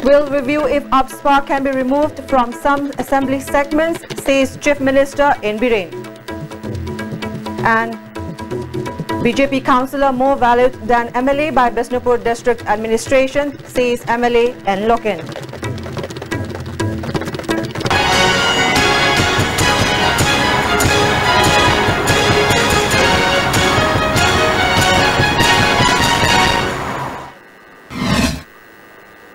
will review if UPSPA can be removed from some assembly segments, says Chief Minister N. Biren. And BJP councillor more valued than MLA by Bishnupur District Administration, says MLA N. Loken.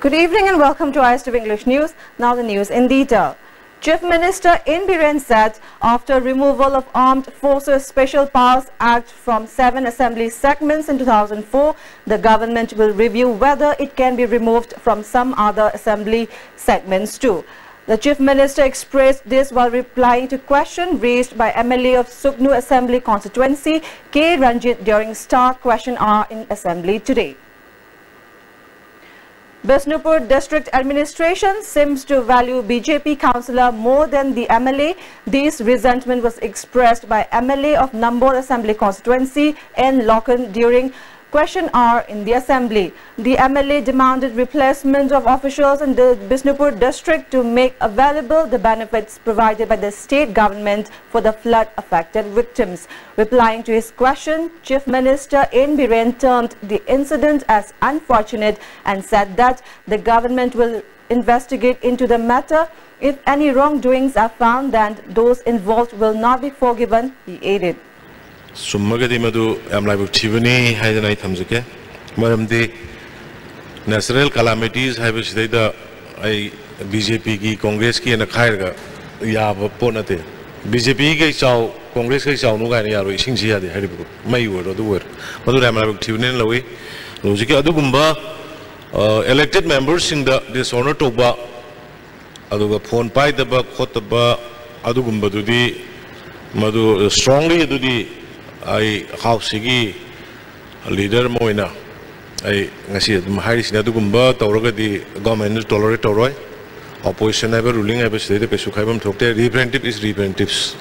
Good evening and welcome to ISTV English News. Now the news in detail. Chief Minister N. Biren said after removal of Armed Forces Special Powers Act from 7 assembly segments in 2004, the government will review whether it can be removed from some other assembly segments too. The Chief Minister expressed this while replying to question raised by MLA of Suknu Assembly Constituency K. Ranjit during Star Question Hour in Assembly today. Bishnupur District Administration seems to value BJP councillor more than the MLA. This resentment was expressed by MLA of Nambol Assembly Constituency N. Loken during Question Hour in the Assembly. The MLA demanded replacement of officials in the Bishnupur district to make available the benefits provided by the state government for the flood-affected victims. Replying to his question, Chief Minister N. Biren termed the incident as unfortunate and said that the government will investigate into the matter. If any wrongdoings are found, then those involved will not be forgiven, he added. Summagadi madu amlaibu chivani haidana thamjake maramdi natural calamities haibisida ai BJP ki Congress ki na khairga yaba ponate BJP ke chau Congress ke chau nu ga ne yaro isingsi yade haibu mai wor do wor madu amlaibu chivani lawi lojike adugumba elected members in the dishonor toba aduga phone pai daba khotaba adugumba dudi madu strongly dudi I house leader moina I ngasi maharisina dugumba tawraga di government tolerate tawroi opposition ever ruling ever state pesu khaibam thokte representative is representatives.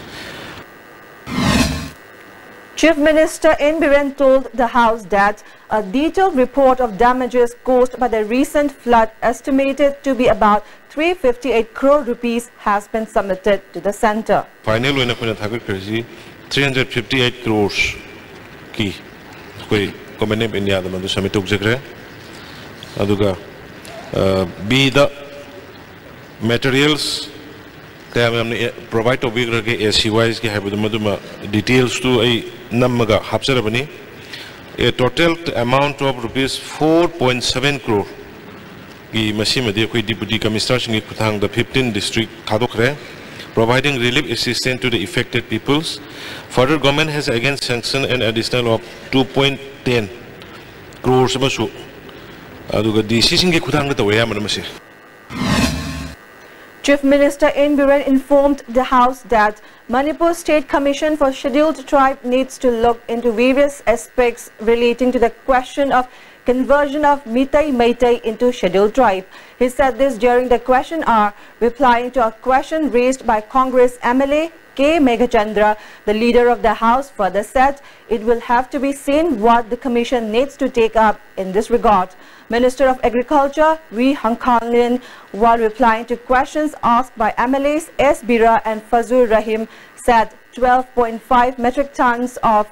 Chief Minister N. Biren told the House that a detailed report of damages caused by the recent flood, estimated to be about 358 crore rupees, has been submitted to the centre. Final when I thagit krisi 358 crores ki koi comment in India the mandu submit ujagre aduga be the materials provide to big SCYs ki have the details to a namaga hapsarabani a total amount of rupees 4.7 crore ki masimadi koi deputy commissioner singi kuthang the 15th district thadokre providing relief assistance to the affected peoples. Further, government has again sanctioned an additional of 2.10 crores. Chief Minister N. Biren informed the House that Manipur State Commission for Scheduled Tribe needs to look into various aspects relating to the question of conversion of Meitei into scheduled tribe. He said this during the question hour, replying to a question raised by Congress MLA K. Meghachandra. The leader of the House further said it will have to be seen what the Commission needs to take up in this regard. Minister of Agriculture V. Hankalin, while replying to questions asked by MLAs S. Bira and Fazur Rahim, said 12.5 metric tons of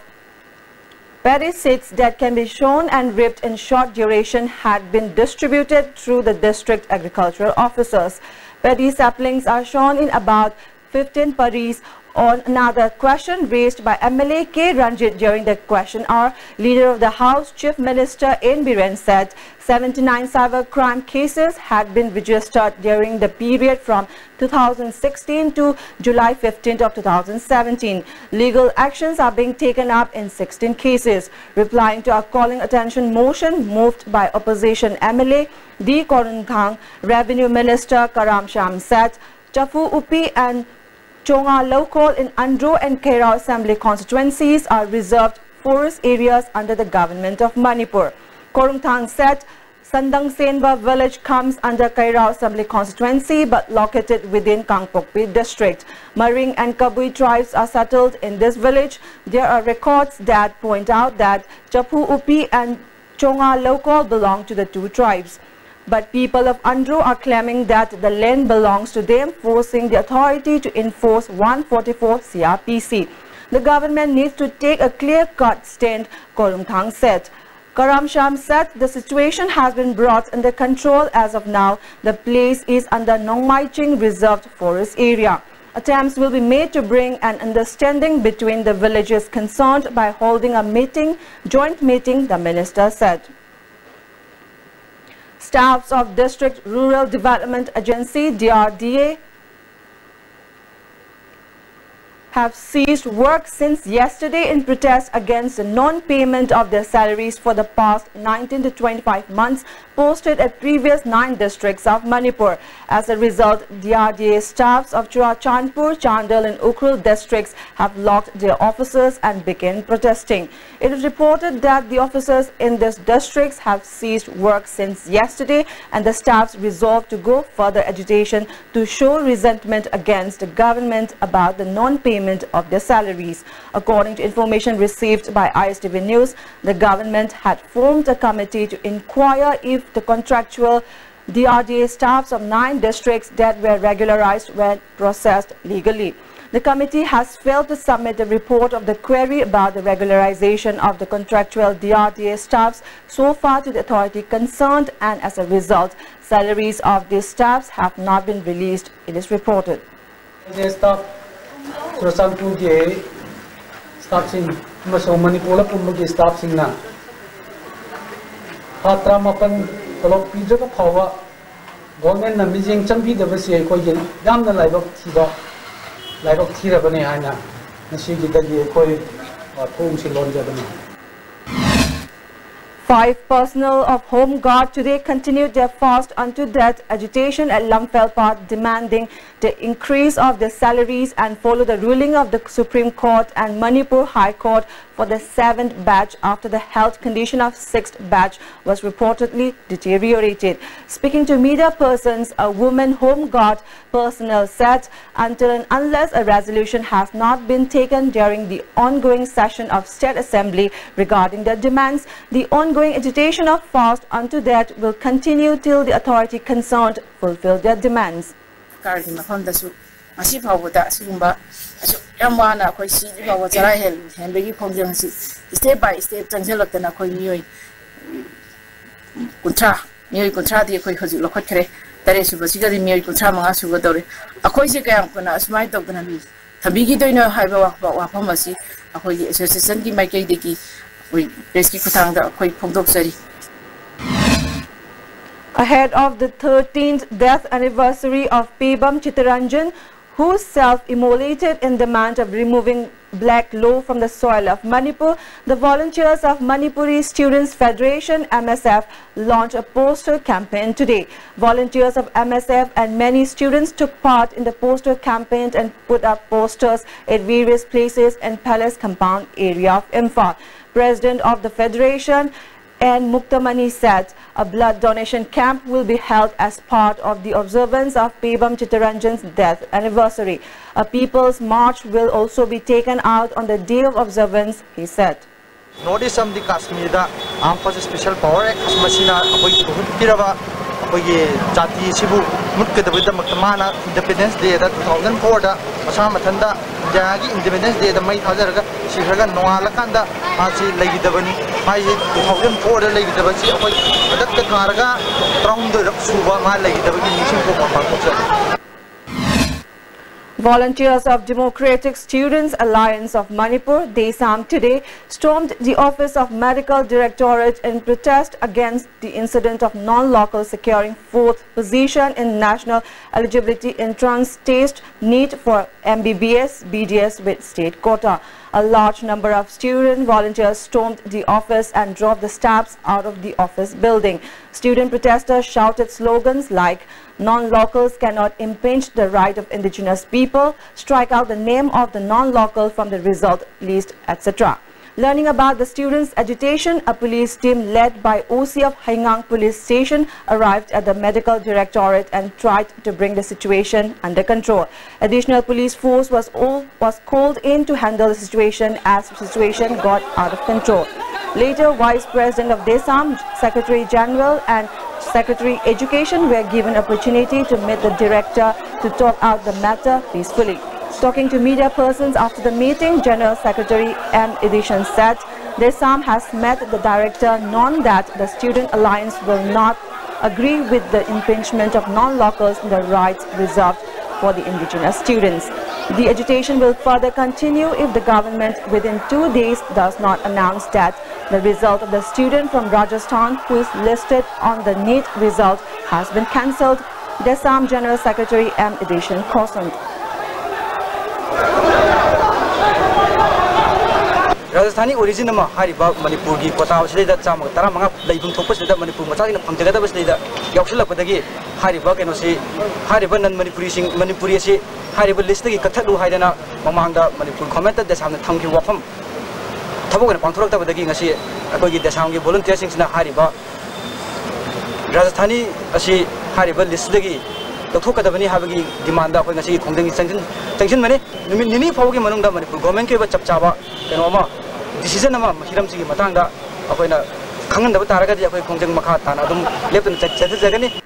paddy seeds that can be sown and reaped in short duration had been distributed through the district agricultural officers. Paddy saplings are sown in about 15 paddies. On another question raised by MLA K. Ranjit during the question hour, Leader of the House, Chief Minister N. Biren said 79 cyber crime cases had been registered during the period from 2016 to July 15th of 2017. Legal actions are being taken up in 16 cases. Replying to a calling attention motion moved by opposition MLA D. Korunthang, Revenue Minister Karam Sham said Chafu Upi and Chonga Local in Andro and Kairao Assembly constituencies are reserved forest areas under the government of Manipur. Korunthang said Sandang Senba village comes under Kairao Assembly constituency but located within Kangpokpi district. Maring and Kabui tribes are settled in this village. There are records that point out that Chapu Upi and Chonga Local belong to the two tribes. But people of Andro are claiming that the land belongs to them, forcing the authority to enforce 144 CRPC. The government needs to take a clear-cut stand, Korumthang said. Karamsham said the situation has been brought under control as of now. The place is under Nongmaiching Reserved Forest Area. Attempts will be made to bring an understanding between the villages concerned by holding a joint meeting, the minister said. Staffs of District Rural Development Agency (DRDA) have ceased work since yesterday in protest against the non-payment of their salaries for the past 19 to 25 months posted at previous 9 districts of Manipur. As a result, DRDA staffs of Churachandpur, Chandel and Ukhrul districts have locked their offices and began protesting. It is reported that the officers in these districts have ceased work since yesterday and the staffs resolved to go further agitation to show resentment against the government about the non-payment of their salaries. According to information received by ISTV News, the government had formed a committee to inquire if the contractual DRDA staffs of 9 districts that were regularized were processed legally. The committee has failed to submit a report of the query about the regularization of the contractual DRDA staffs so far to the authority concerned, and as a result, salaries of these staffs have not been released, it is reported. Churachandpur ke staff sing maso Manipur pumba ke staff sing na hatra mapan kolok pija ka phawa government na mijing champi da basi ko yin yam na laibok thira bane haina nasi gi da gi ko thong si lon ja bane. 5 personnel of Home Guard today continued their fast unto death agitation at Lamphel, demanding the increase of their salaries and follow the ruling of the Supreme Court and Manipur High Court for the 7th batch after the health condition of 6th batch was reportedly deteriorated. Speaking to media persons, a woman Home Guard personnel said until and unless a resolution has not been taken during the ongoing session of State Assembly regarding their demands, the ongoing agitation of fast unto death will continue till the authority concerned fulfill their demands. Step by step, Tanjalakana Koi Kuntra, Mui Kuntra, the Koi Lokre, that is Basiga, the Mui Kuntra Mangasugori, a Koisika, Smite Doganami, Tabigi Dino, Haiba, Wapamasi, a Koi Assistant, my Kaidiki, with Rescue Kutanga, Koi Pondoxari. Ahead of the 13th death anniversary of Pebam Chittaranjan, who self-immolated in demand of removing black law from the soil of Manipur, the volunteers of Manipuri Students Federation (MSF) launched a poster campaign today. Volunteers of MSF and many students took part in the poster campaign and put up posters at various places in Palace compound area of Imphal. President of the Federation and Muktamani said a blood donation camp will be held as part of the observance of Pebam Chittaranjan's death anniversary. A people's march will also be taken out on the day of observance, he said. Notice of the Kashmir, the Armed Forces Special Power Act, Machina, Pirava, Jati Sibu, Mutka with the Makamana, Independence Day, 2004, Masamatanda, Jagi, Independence Day, the May Hazarga, Shihaga, Noalakanda, Asi, Lady Davani, 2004, Lady Davasi, the Karaga, From the Suba, my Lady Davani, Volunteers of Democratic Students Alliance of Manipur, DESAM, today stormed the office of Medical Directorate in protest against the incident of non-local securing 4th position in National Eligibility Entrance Test NEET for MBBS, BDS with state quota. A large number of student volunteers stormed the office and drove the staffs out of the office building. Student protesters shouted slogans like "Non-locals cannot impinge the right of indigenous people," "Strike out the name of the non-local from the result list," etc. Learning about the students' agitation, a police team led by OC of Haingang Police Station arrived at the Medical Directorate and tried to bring the situation under control. Additional police force was called in to handle the situation as the situation got out of control. Later, Vice President of DESAM, Secretary General and Secretary Education were given opportunity to meet the director to talk out the matter peacefully. Talking to media persons after the meeting, General Secretary M. Edison said Desam has met the director, known that the Student Alliance will not agree with the impingement of non-locals in the rights reserved for the indigenous students. The agitation will further continue if the government within 2 days does not announce that the result of the student from Rajasthan who is listed on the NEET result has been cancelled, Desam General Secretary M. Edison cautioned. Rajasthani origin nama hari ba Manipur gi kota sile da chama tara manga leibum thokpa sile da Manipur macha ina phamjaga da sile da yauksil padagi hari ba keno si hari ba nan Manipuri si hari ba list gi kathadu haidana mamang da Manipur comment da samna thamki wafam thabog na pangthorok da badagi ngasi akoi gi desam gi volunteer sing sina hari ba Rajasthani asi hari ba list gi dokthok da bani habagi demand da akoi ngasi khongdeng sanction mane nini phawgi manung da Manipur government ke ba chapchaba keno ma decision nama hiram sigi matang da akoi na khangan da taraga di akoi khongjang makha tana dum lepton chajagani.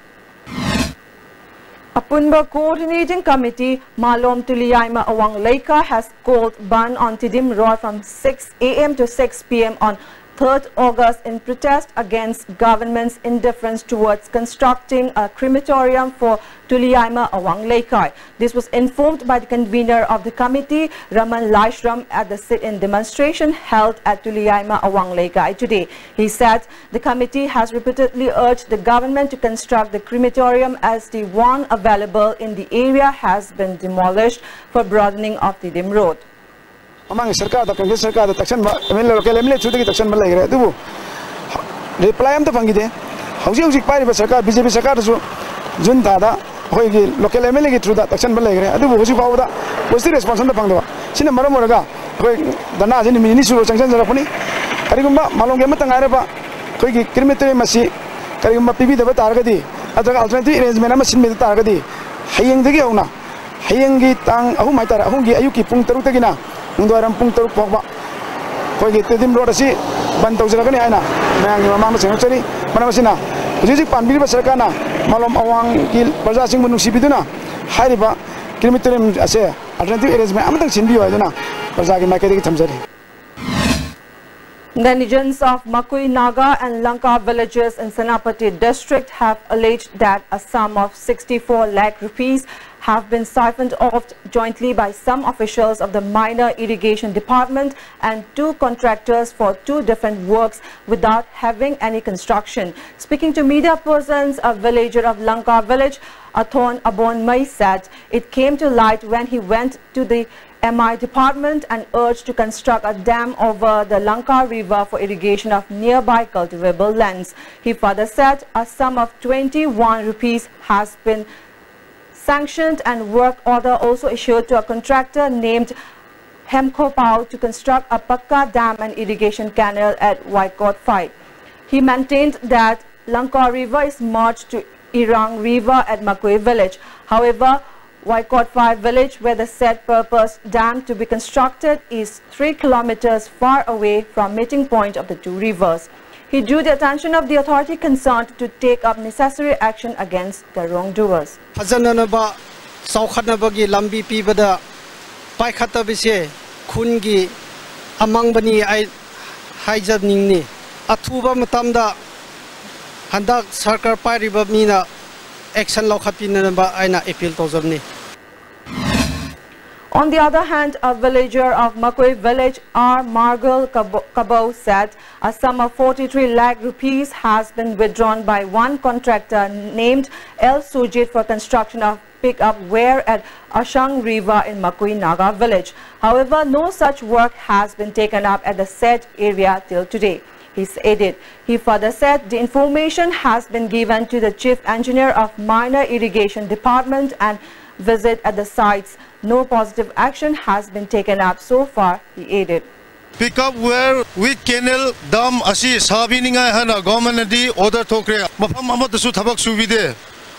Apunba Coordinating Committee Malom Tuliyaima Awang Leika has called ban on Tidim Road from 6 a.m. to 6 p.m. on 3rd August in protest against government's indifference towards constructing a crematorium for Tuliyaima Awang Leikai. This was informed by the convener of the committee, Raman Laishram, at the sit-in demonstration held at Tuliyaima Awang Leikai today. He said the committee has repeatedly urged the government to construct the crematorium as the one available in the area has been demolished for broadening of the Tidim Road. Among Sarkar, the Congress Sarkar, the Taxan, local emulate to the Taxan Malay, do reply am the Pangide. Housing Party Sarkar, BJP Sarkar, Juntada, local emulate through the Taxan Malay, do was the response on the Pangua. Cinema Moraga, the Naz in the Ministry of Sanctions of Pony, Karigumba, Malongamatang Araba, Crematory Masi, Karigumba Pibi the Targadi, other alternative arrangement, Amasim the Targadi, Hayang the Giona, Hayangi Tang, Ahumatara, Hungi, Ayuki, Puntarutagina. Munduaram Puntar Pogba. Kogi Tidim Road si Bantozagani Ana, Mang Mama Secretary, Manamasina, Music Panbiba Sarkana, Malom Awang Gil, Bazasing Munusibiduna, Hariba, Crematorium Ase, alternative arrangement, Amatan Sindu Adana, Bazaki Makari Tamsari. The indigents of Makui Naga and Lanka villages in Senapati district have alleged that a sum of 64 lakh rupees have been siphoned off jointly by some officials of the Minor Irrigation Department and 2 contractors for 2 different works without having any construction. Speaking to media persons, a villager of Lanka village, Athon Abon Mai, said it came to light when he went to the MI department and urged to construct a dam over the Lanka river for irrigation of nearby cultivable lands. He further said a sum of 21 rupees has been sanctioned and work order also issued to a contractor named Hemko Pao to construct a Pakka dam and irrigation canal at Waikot 5. He maintained that Lanka river is merged to Irang river at Makui village. However, Waikot 5 village, where the said purpose dam to be constructed, is 3 kilometers far away from meeting point of the 2 rivers. He drew the attention of the authority concerned to take up necessary action against the wrongdoers. Hajananaba Saukhanabagi Lambi Pibada Paikatabise Kungi among Bani Hijabningni Atuba Matamda Handak Sarkar Pariba Mina Action Lokapinaba Aina Appeal Tozamni. On the other hand, a villager of Makui village, R. Margal Kabo, said a sum of 43 lakh rupees has been withdrawn by one contractor named El Sujit for construction of pick-up weir at Ashang River in Makui Naga village. However, no such work has been taken up at the said area till today. He further said the information has been given to the Chief Engineer of Minor Irrigation Department and visit at the sites. No positive action has been taken up so far, he added. Pick up where with canal dam asi sabininga hana government di order thokre mafam amatasu thabak subide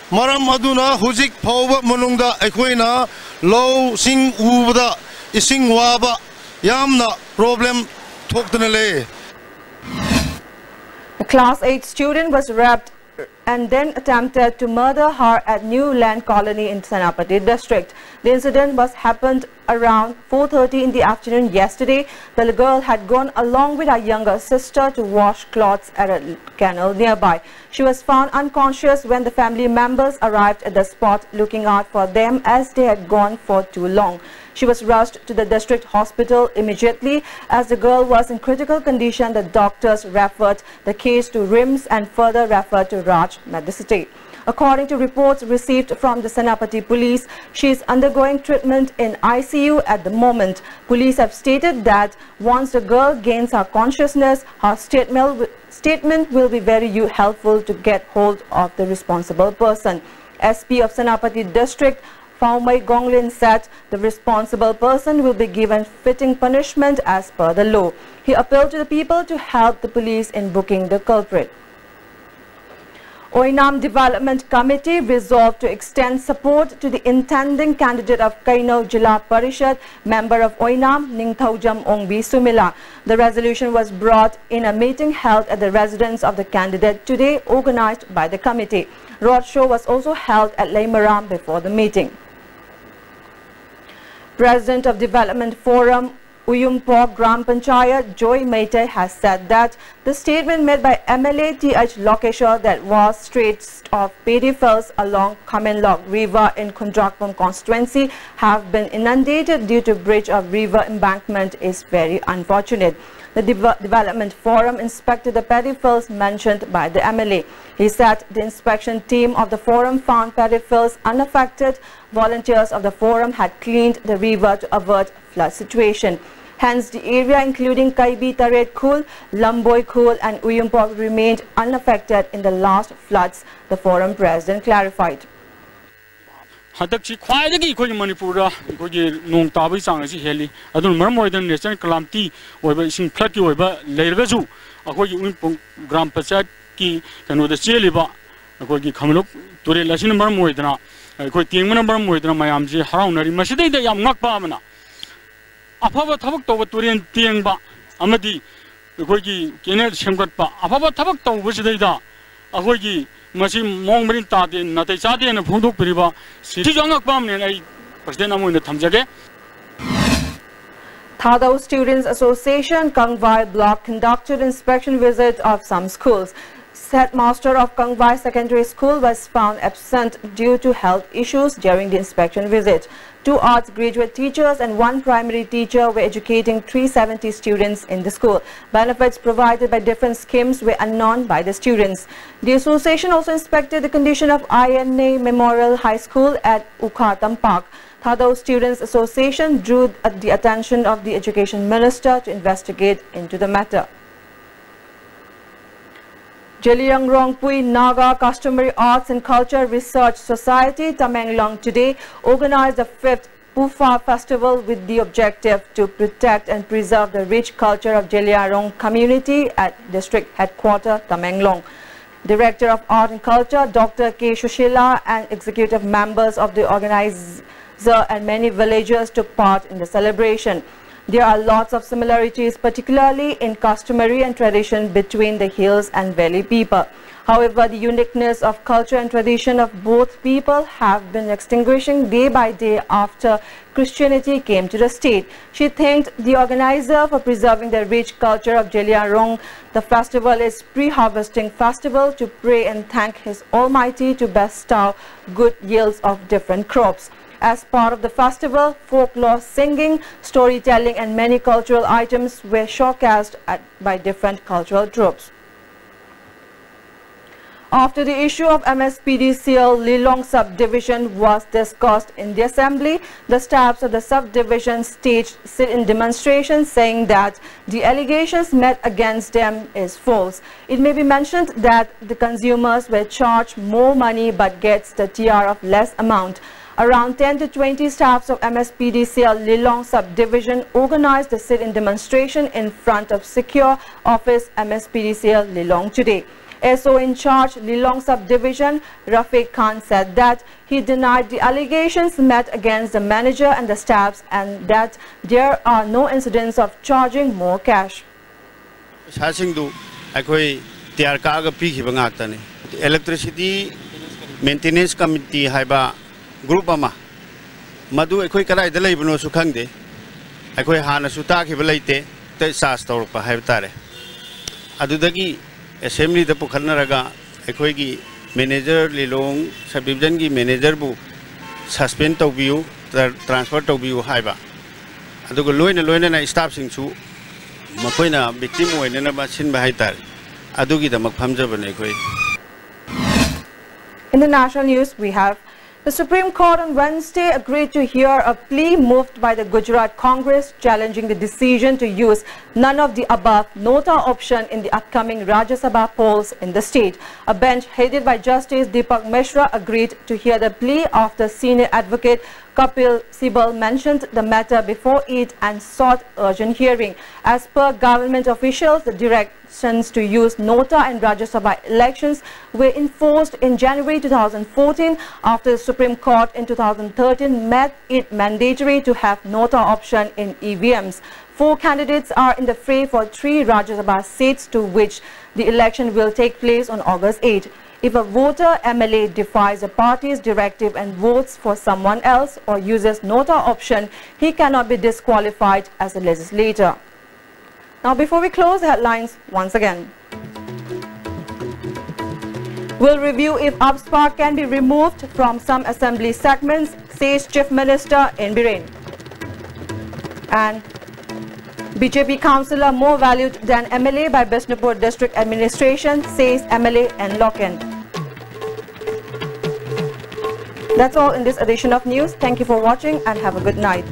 maram aduna hujik phawba manungda aikoina low sing ubada ising waba yamna problem thokdana le. A class 8 student was raped and then attempted to murder her at New Land Colony in Senapati district. The incident happened around 4:30 in the afternoon yesterday. The girl had gone along with her younger sister to wash clothes at a canal nearby. She was found unconscious when the family members arrived at the spot looking out for them as they had gone for too long. She was rushed to the district hospital immediately. As the girl was in critical condition, the doctors referred the case to RIMS and further referred to Raj Medicity. According to reports received from the Senapati police, she is undergoing treatment in ICU at the moment. Police have stated that once the girl gains her consciousness, her statement will be very helpful to get hold of the responsible person. SP of Senapati district, Faumai Gonglin, said the responsible person will be given fitting punishment as per the law. He appealed to the people to help the police in booking the culprit. Oinam Development Committee resolved to extend support to the intending candidate of Kaino Jilla Parishad, member of Oinam, Ningthaujam Ongbi Sumila. The resolution was brought in a meeting held at the residence of the candidate today, organized by the committee. Roadshow was also held at Leimaram before the meeting. President of Development Forum, Uyumpok Gram Panchayat, Joy Meite, has said that the statement made by MLA T.H. Lokeshwar that was stretched of paddy fields along Kamenlok River in Kundrakpon constituency have been inundated due to breach of river embankment is very unfortunate. The Development Forum inspected the paddy fields mentioned by the MLA. He said the inspection team of the forum found paddy fields unaffected. Volunteers of the forum had cleaned the river to avert flood situation. Hence, the area including Kaibi Taret Khul, Lamboy Khul and Uyumpok remained unaffected in the last floods, the forum president clarified. Hadakchi khwaidagi khoi Manipura khoi nong tabai sang asi heli adun marmoidan national calamity oiba ising flood ki oiba leirgaju akhoi Uyumpok gram panchayat ki kano da cheliba akhoi ki khamlok ture lasin marmoidana akhoi tingmana marmoidana mayamji haraunari masidai da yam ngakpa amana afaba thabak tawba turen tiengba amadi akhoi ki kenel semgatpa afaba thabak tawba sidai da akhoi ki Masi Mongmarin Tadi, Natachadi and Pundu Priva, City Janga Pam and I President Amu in the Tamjage. Thadao Students Association, Kangvai Block conducted inspection visit of some schools. Headmaster of Kangvai Secondary School was found absent due to health issues during the inspection visit. 2 arts graduate teachers and 1 primary teacher were educating 370 students in the school. Benefits provided by different schemes were unknown by the students. The association also inspected the condition of INA Memorial High School at Ukhatam Park. Thadao Students Association drew the attention of the Education Minister to investigate into the matter. Jeliang Rongpui Naga Customary Arts and Culture Research Society, Tamenglong, today organized the 5th Pufa Festival with the objective to protect and preserve the rich culture of Jeliarong community at district headquarters, Tamenglong. Director of Art and Culture, Dr. K. Shushila, and executive members of the organizer and many villagers took part in the celebration. There are lots of similarities, particularly in customary and tradition between the hills and valley people. However, the uniqueness of culture and tradition of both people have been extinguishing day by day after Christianity came to the state. She thanked the organizer for preserving the rich culture of Jeliarong. The festival is pre-harvesting festival to pray and thank His Almighty to bestow good yields of different crops. As part of the festival, folklore singing, storytelling and many cultural items were showcased by different cultural groups. After the issue of MSPDCL Lilong subdivision was discussed in the assembly, the staffs of the subdivision staged sit-in demonstrations saying that the allegations made against them is false. It may be mentioned that the consumers were charged more money but gets the TR of less amount. Around 10 to 20 staffs of MSPDCL Lilong subdivision organized the sit-in demonstration in front of Secure Office MSPDCL Lilong today. SO in charge Lilong subdivision, Rafiq Khan, said that he denied the allegations made against the manager and the staffs and that there are no incidents of charging more cash. electricity maintenance committee haiba group ama madu ekoi karai da leibno su khangde ekoi hana su ta khibla ite te sas tor pa haib tare adudagi assembly da pukhalna raga ekoi gi manager lilong subdivision gi manager bu suspend tobiu transfer tobiu haiba adugo loina na staff sing su makoina victim oina na ba sin ba hai tare adugi da mak phamjabane ekoi. In the national news, we have the Supreme Court on Wednesday agreed to hear a plea moved by the Gujarat Congress challenging the decision to use none of the above nota option in the upcoming Rajya Sabha polls in the state. A bench headed by Justice Deepak Mishra agreed to hear the plea after senior advocate Kapil Sibal mentioned the matter before it and sought urgent hearing. As per government officials, the directions to use nota in Rajya Sabha elections were enforced in January 2014 after the Supreme Court in 2013 made it mandatory to have nota option in EVMs. 4 candidates are in the fray for 3 Rajya Sabha seats to which the election will take place on August 8. If a voter MLA defies a party's directive and votes for someone else or uses nota option, he cannot be disqualified as a legislator. Now, before we close, the headlines once again. We'll review if UPSPA can be removed from some assembly segments, says Chief Minister N. Biren. And BJP councillor more valued than MLA by Bishnupur District Administration, says MLA N. Loken. That's all in this edition of news. Thank you for watching and have a good night.